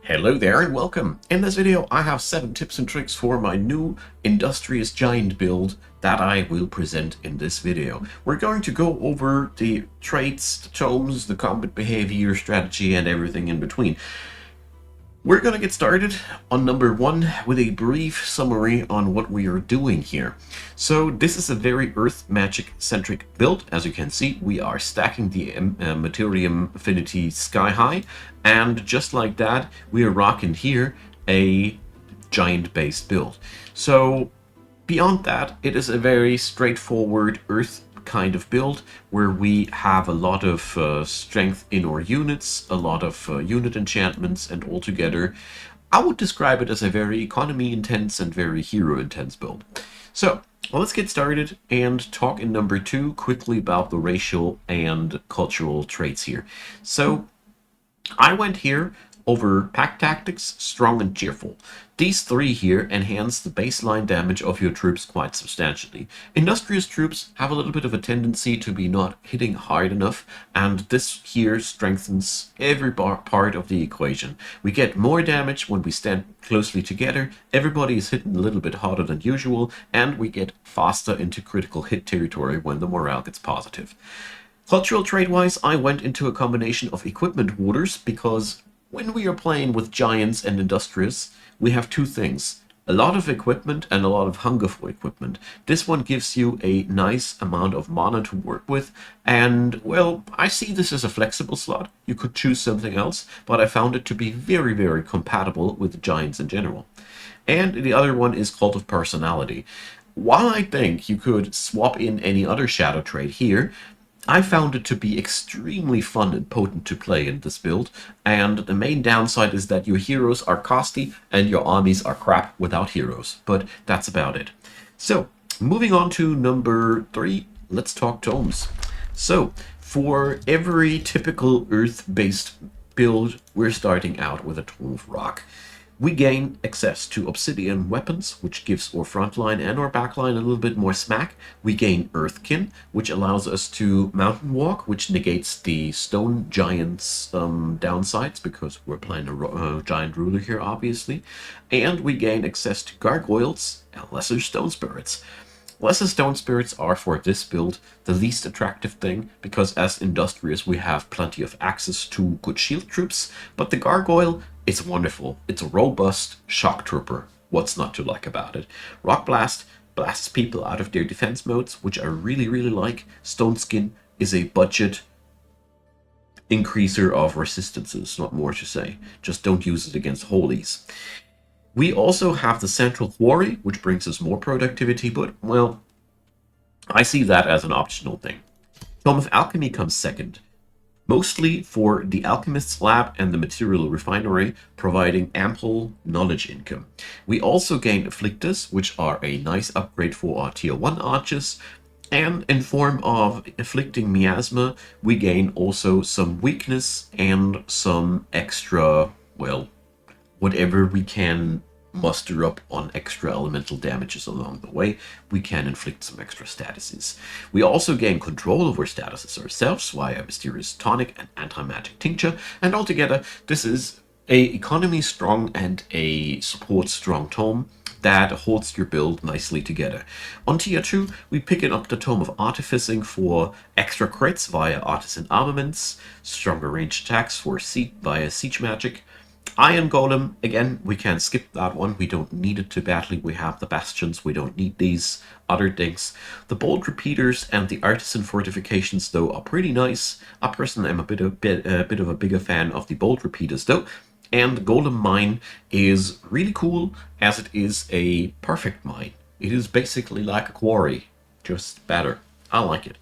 Hello there and welcome. In this video I have 7 tips and tricks for my new Industrious Giant build that I will present in this video. We're going to go over the traits, the tomes, the combat behavior, strategy and everything in between. We're going to get started on number 1 with a brief summary on what we are doing here. So this is a very Earth Magic centric build. As you can see, we are stacking the Imperium affinity sky high, and just like that we are rocking here a giant based build. So beyond that, it is a very straightforward Earth kind of build where we have a lot of strength in our units, a lot of unit enchantments, and altogether I would describe it as a very economy intense and very hero intense build. So let's get started and talk in number 2 quickly about the racial and cultural traits here. So I went here over Pack Tactics, Strong and Cheerful. These 3 here enhance the baseline damage of your troops quite substantially. Industrious troops have a little bit of a tendency to be not hitting hard enough, and this here strengthens every part of the equation. We get more damage when we stand closely together, everybody is hitting a little bit harder than usual, and we get faster into critical hit territory when the morale gets positive. Cultural trait-wise, I went into a combination of equipment warders because when we are playing with giants and industrious, we have 2 things. A lot of equipment and a lot of hunger for equipment. This one gives you a nice amount of mana to work with, and well, I see this as a flexible slot. You could choose something else, but I found it to be very, very compatible with the giants in general. And the other one is Cult of Personality. While I think you could swap in any other shadow trait here, I found it to be extremely fun and potent to play in this build, and the main downside is that your heroes are costly and your armies are crap without heroes, but that's about it. So, moving on to number 3, let's talk tomes. So, for every typical Earth-based build, we're starting out with a Tome of Rock. We gain access to obsidian weapons, which gives our frontline and our backline a little bit more smack. We gain Earthkin, which allows us to mountain walk, which negates the stone giants' downsides, because we're playing a giant ruler here, obviously. And we gain access to gargoyles and lesser stone spirits. Lesser stone spirits are, for this build, the least attractive thing, because as Industrious we have plenty of access to good shield troops, but the gargoyle, it's wonderful. It's a robust shock trooper. What's not to like about it? Rock Blast blasts people out of their defense modes, which I really, really like. Stone Skin is a budget increaser of resistances, not more to say. Just don't use it against holies. We also have the Central Quarry, which brings us more productivity, but, well, I see that as an optional thing. Tome of Alchemy comes second, mostly for the Alchemist's Lab and the Material Refinery, providing ample knowledge income. We also gain Afflictors, which are a nice upgrade for our Tier 1 archers, and in form of Afflicting Miasma, we gain also some weakness and some extra, well, whatever we can muster up on extra elemental damages along the way, we can inflict some extra statuses. We also gain control over statuses ourselves via Mysterious Tonic and Anti-Magic Tincture, and altogether this is a economy strong and a support strong tome that holds your build nicely together. On tier 2, we pick up the Tome of Artificing for extra crits via Artisan Armaments, stronger ranged attacks for via Siege Magic. Iron Golem, again, we can skip that one. We don't need it too badly. We have the Bastions. We don't need these other things. The Bold Repeaters and the Artisan Fortifications, though, are pretty nice. I personally am a bit of a bigger fan of the Bold Repeaters, though. And the Golem Mine is really cool, as it is a perfect mine. It is basically like a quarry, just better. I like it.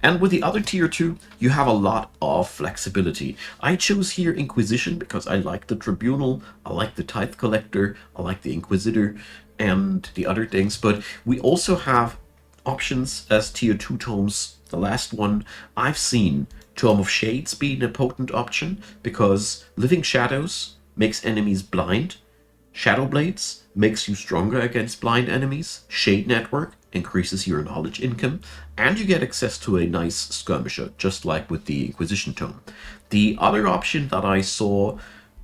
And with the other tier 2, you have a lot of flexibility. I chose here Inquisition because I like the Tribunal, I like the Tithe Collector, I like the Inquisitor, and the other things. But we also have options as tier 2 tomes. The last one I've seen, Tome of Shades, being a potent option because Living Shadows makes enemies blind. Shadow Blades makes you stronger against blind enemies. Shade Network increases your knowledge income, and you get access to a nice skirmisher, just like with the Inquisition Tome. The other option that I saw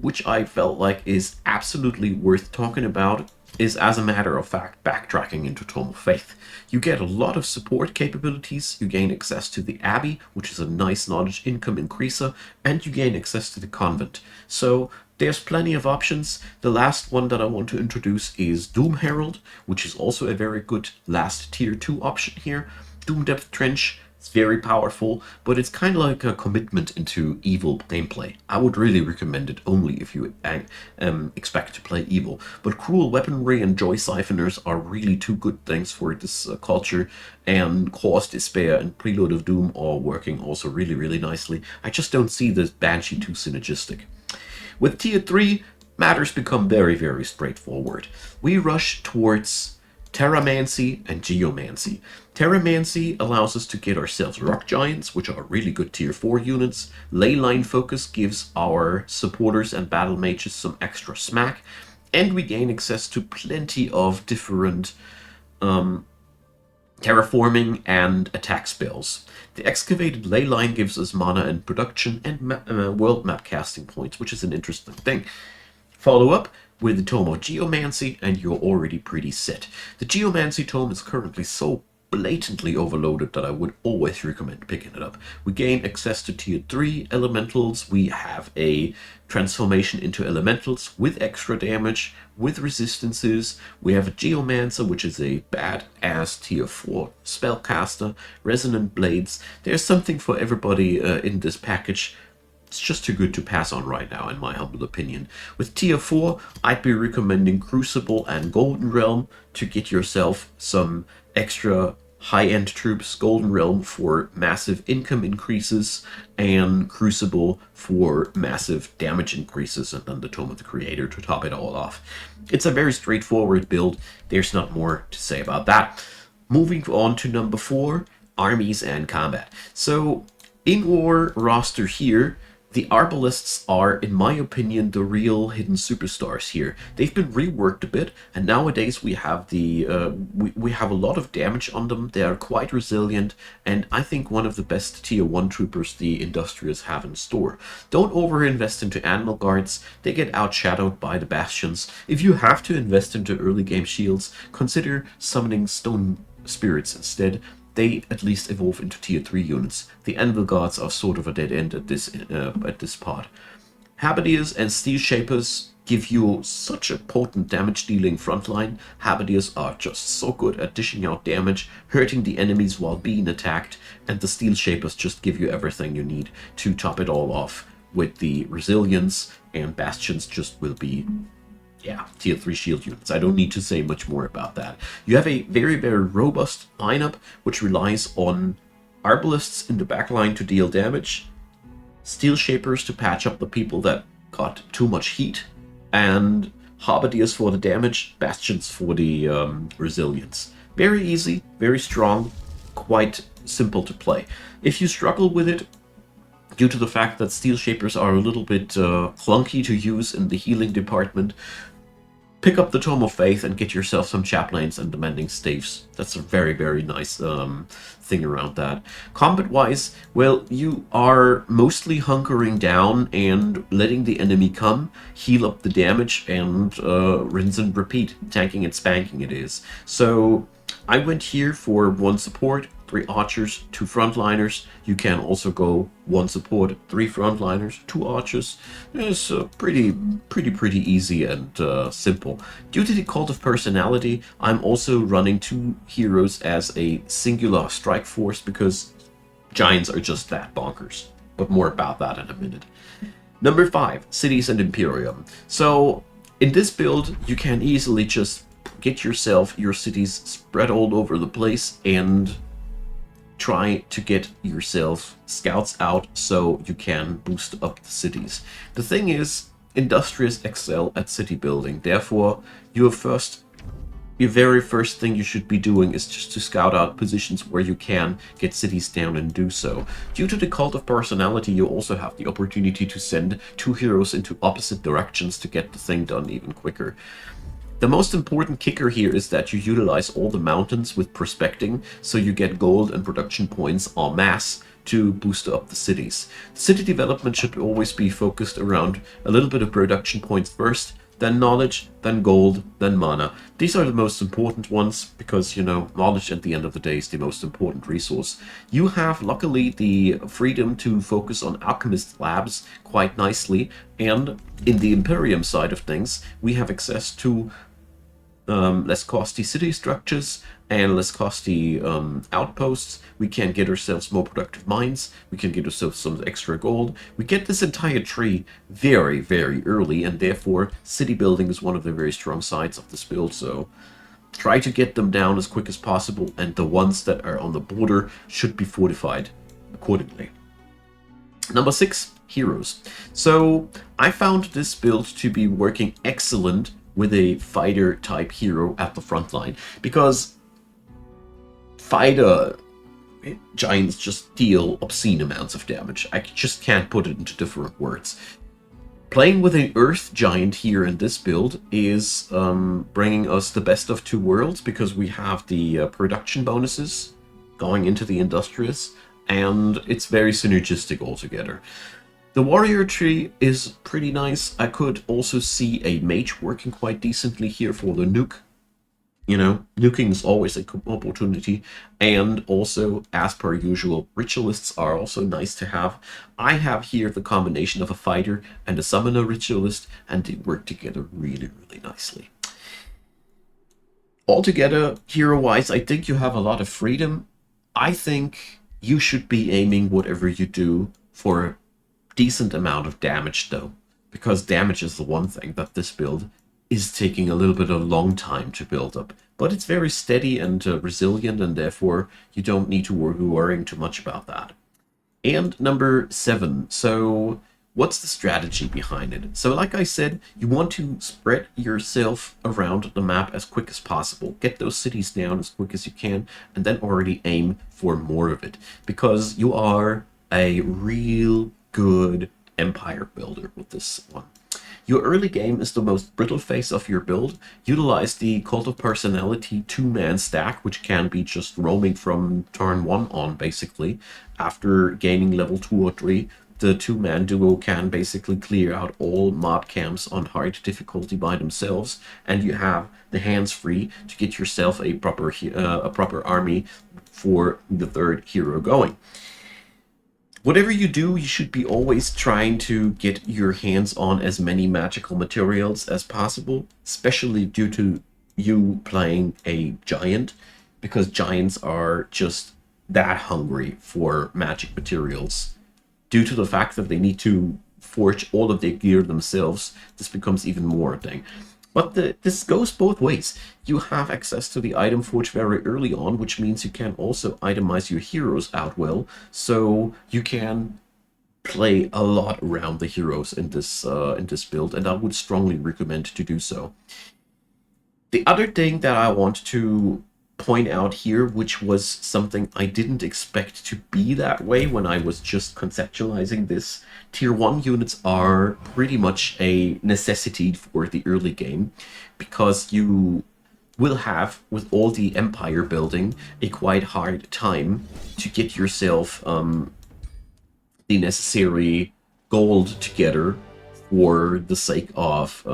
which I felt like is absolutely worth talking about, is, as a matter of fact, backtracking into Tome of Faith. You get a lot of support capabilities, you gain access to the Abbey, which is a nice knowledge income increaser, and you gain access to the Convent. So there's plenty of options. The last one that I want to introduce is Doom Herald, which is also a very good last tier 2 option here. Doom Depth Trench, it's very powerful, but it's kind of like a commitment into evil gameplay. I would really recommend it only if you expect to play evil. But Cruel Weaponry and Joy Siphoners are really two good things for this culture, and Cause Despair and Prelude of Doom are working also really, really nicely. I just don't see this Banshee too synergistic. With Tier 3, matters become very, very straightforward. We rush towards Terramancy and Geomancy. Terramancy allows us to get ourselves Rock Giants, which are really good Tier 4 units. Leyline Focus gives our supporters and battle mages some extra smack. And we gain access to plenty of different terraforming and attack spells. The Excavated Leyline gives us mana and production and world map casting points, which is an interesting thing. Follow up with the Tome of Geomancy, and you're already pretty set. The Geomancy Tome is currently so blatantly overloaded that I would always recommend picking it up. We gain access to Tier 3 elementals, we have a transformation into elementals with extra damage, with resistances, we have a Geomancer, which is a badass Tier 4 spellcaster, Resonant Blades. There's something for everybody in this package. It's just too good to pass on right now, in my humble opinion. With Tier 4, I'd be recommending Crucible and Golden Realm to get yourself some extra high-end troops. Golden Realm for massive income increases, and Crucible for massive damage increases, and then the Tome of the Creator to top it all off. It's a very straightforward build. There's not more to say about that. Moving on to number 4, Armies and Combat. So, in our roster here, the Arbalists are, in my opinion, the real hidden superstars here. They've been reworked a bit, and nowadays we have we have a lot of damage on them. They are quite resilient, and I think one of the best Tier 1 troopers the Industrious have in store. Don't overinvest into Animal Guards. They get outshadowed by the Bastions. If you have to invest into early game shields, consider summoning Stone Spirits instead. They at least evolve into Tier 3 units. The Anvil Guards are sort of a dead end at this part. Halberdiers and Steel Shapers give you such a potent damage-dealing frontline. Halberdiers are just so good at dishing out damage, hurting the enemies while being attacked, and the Steel Shapers just give you everything you need to top it all off with the Resilience, and Bastions just will be, yeah, Tier 3 shield units. I don't need to say much more about that. You have a very, very robust lineup, which relies on Arbalists in the backline to deal damage, Steel Shapers to patch up the people that got too much heat, and Halberdiers for the damage, Bastions for the resilience. Very easy, very strong, quite simple to play. If you struggle with it, due to the fact that Steel Shapers are a little bit clunky to use in the healing department, pick up the Tome of Faith and get yourself some Chaplains and Demanding Staves. That's a very, very nice thing around that. Combat-wise, well, you are mostly hunkering down and letting the enemy come, heal up the damage, and rinse and repeat. Tanking and spanking it is. So I went here for 1 support, 3 archers, 2 frontliners. You can also go 1 support, 3 frontliners, 2 archers. It's pretty easy and simple. Due to the Cult of Personality, I'm also running 2 heroes as a singular strike force because giants are just that bonkers. But more about that in a minute. Number 5, Cities and Imperium. So in this build, you can easily just get yourself your cities spread all over the place and try to get yourself scouts out so you can boost up the cities. The thing is, Industrious excel at city building. Therefore, your very first thing you should be doing is just to scout out positions where you can get cities down and do so. Due to the Cult of Personality, you also have the opportunity to send 2 heroes into opposite directions to get the thing done even quicker. The most important kicker here is that you utilize all the mountains with prospecting, so you get gold and production points en masse to boost up the cities. The city development should always be focused around a little bit of production points first, then knowledge, then gold, then mana. These are the most important ones because, you know, knowledge at the end of the day is the most important resource. You have, luckily, the freedom to focus on alchemist labs quite nicely, and in the Imperium side of things, we have access to less costly city structures and less costly outposts. We can get ourselves more productive mines. We can get ourselves some extra gold. We get this entire tree very, very early, and therefore city building is one of the very strong sides of this build. So try to get them down as quick as possible, and the ones that are on the border should be fortified accordingly. Number 6, heroes. So I found this build to be working excellent with a fighter type hero at the front line, because fighter giants just deal obscene amounts of damage. I just can't put it into different words. Playing with an earth giant here in this build is bringing us the best of two worlds, because we have the production bonuses going into the Industrious, and it's very synergistic altogether. The warrior tree is pretty nice. I could also see a mage working quite decently here for the nuke. You know, nuking is always an opportunity. And also, as per usual, ritualists are also nice to have. I have here the combination of a fighter and a summoner ritualist, and they work together really, really nicely. Altogether, hero-wise, I think you have a lot of freedom. I think you should be aiming whatever you do for a decent amount of damage, though, because damage is the one thing that this build is taking a little bit of a long time to build up. But it's very steady and resilient, and therefore you don't need to worrying too much about that. And number 7, so what's the strategy behind it? So like I said, you want to spread yourself around the map as quick as possible. Get those cities down as quick as you can, and then already aim for more of it, because you are a real good empire builder with this one. Your early game is the most brittle phase of your build. Utilize the Cult of Personality 2-man stack, which can be just roaming from turn 1 on, basically. After gaining level 2 or 3, the 2-man duo can basically clear out all mob camps on hard difficulty by themselves, and you have the hands free to get yourself a proper army for the 3rd hero going. Whatever you do, you should be always trying to get your hands on as many magical materials as possible, especially due to you playing a giant, because giants are just that hungry for magic materials. Due to the fact that they need to forge all of their gear themselves, this becomes even more a thing. But this goes both ways. You have access to the item forge very early on, which means you can also itemize your heroes out well, so you can play a lot around the heroes in this build, and I would strongly recommend to do so. The other thing that I want to point out here, which was something I didn't expect to be that way when I was just conceptualizing this, tier 1 units are pretty much a necessity for the early game, because you will have, with all the empire building, a quite hard time to get yourself the necessary gold together for the sake of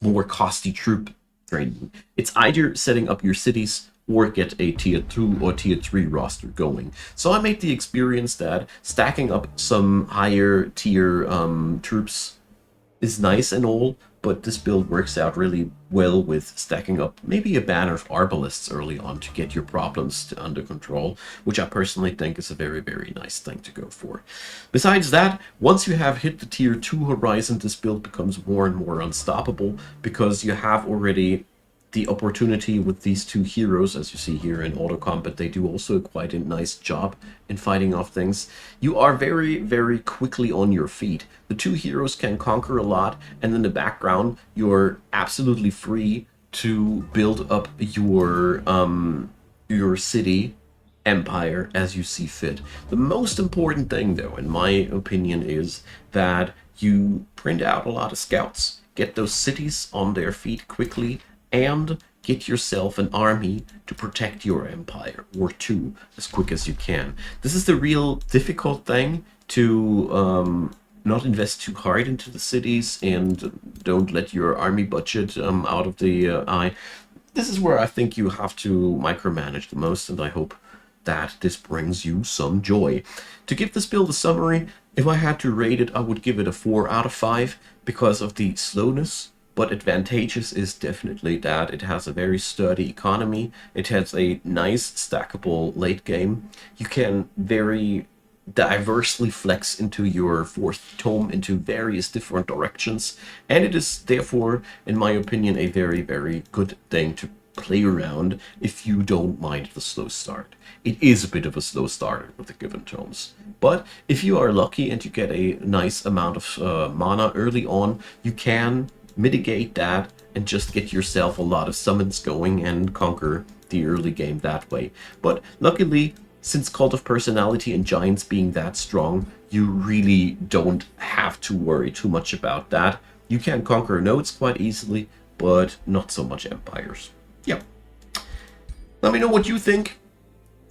more costly troop training. It's either setting up your cities or get a tier 2 or tier 3 roster going. So I made the experience that stacking up some higher tier troops is nice and all, but this build works out really well with stacking up maybe a banner of arbalists early on to get your problems under control, which I personally think is a very, very nice thing to go for. Besides that, once you have hit the tier 2 horizon, this build becomes more and more unstoppable, because you have already the opportunity with these 2 heroes. As you see here in auto combat, they do also quite a nice job in fighting off things. You are very, very quickly on your feet. The 2 heroes can conquer a lot, and in the background, you're absolutely free to build up your city empire as you see fit. The most important thing, though, in my opinion, is that you print out a lot of scouts, get those cities on their feet quickly, and get yourself an army to protect your empire, or two, as quick as you can. This is the real difficult thing, to not invest too hard into the cities and don't let your army budget out of the eye. This is where I think you have to micromanage the most, and I hope that this brings you some joy. To give this build a summary, if I had to rate it, I would give it a 4 out of 5 because of the slowness, but advantageous is definitely that it has a very sturdy economy. It has a nice stackable late game. You can very diversely flex into your fourth tome into various different directions, and it is therefore, in my opinion, a very, very good thing to play around if you don't mind the slow start. It is a bit of a slow starter with the given tomes, but if you are lucky and you get a nice amount of mana early on, you can mitigate that and just get yourself a lot of summons going and conquer the early game that way. But luckily, since Cult of Personality and Giants being that strong, you really don't have to worry too much about that. You can conquer nodes quite easily, but not so much empires. Yep. Let me know what you think.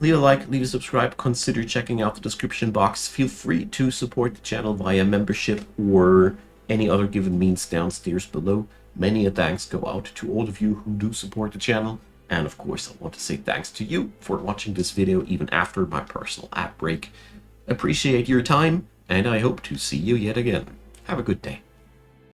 Leave a like, leave a subscribe, consider checking out the description box. Feel free to support the channel via membership or any other given means downstairs below. Many thanks go out to all of you who do support the channel. And of course, I want to say thanks to you for watching this video even after my personal ad break. Appreciate your time, and I hope to see you yet again. Have a good day.